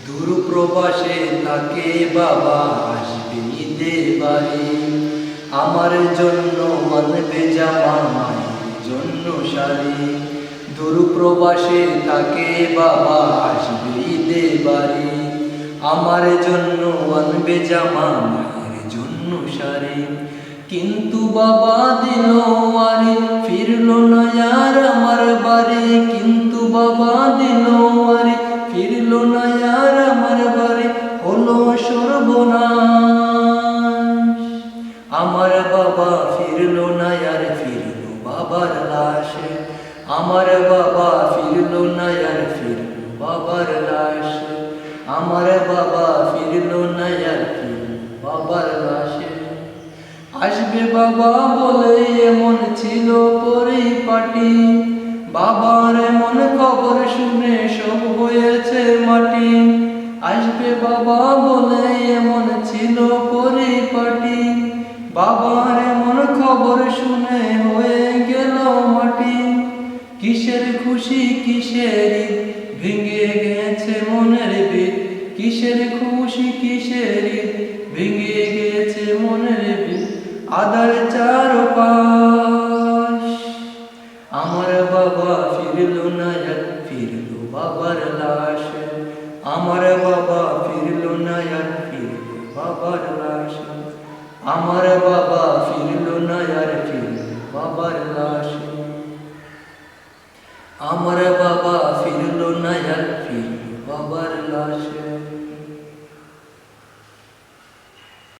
দূর প্রবাসে তাকে বাবা আসবে ঈদে বাড়ি, আমার জন্য মানবে জামা, মায়ের জন্য শাড়ি। দূর প্রবাসে তাকে বাবা আসবে ঈদে বাড়ি, আমার জন্য আনবে জামা, মায়ের জন্য শাড়ি। কিন্তু বাবা দিল আরে ফিরল না আর আমার বাড়ি, কিন্তু বাবা দিল আরে ফিরল না আর আমার বাড়ি, হলো সর্বনাশ। আমার বাবা ফিরল না আর ফিরল বাবার লাশে, আমার বাবা ফিরল না আর ফিরল বাবার লাশে, আমার বাবা ফিরল না আর ফিরল বাবার লাশে। আসবে বাবা বলে এমন ছিল পরিপাটি, বাবার এমন খবর শুনে সব হয়েছে মাটি। আসবে বাবা বলে এমন ছিল পরিপাটি, বাবার এমন খবর শুনে হয়ে গেল মাটি। কিসের খুশি কিসের ঈদ, ভেঙে গেছে মনের ভিত, কিসের খুশি কিসের ঈদ, ভেঙে গেছে মনের ভিত, আদার চারপাশ। আমার বাবা ফিরল না আর ফিরল বাবার লাশ, আমার বাবা ফিরল না আর ফিরল বাবার লাশ, আমার বাবা ফিরল না আর ফিরল বাবার লাশ।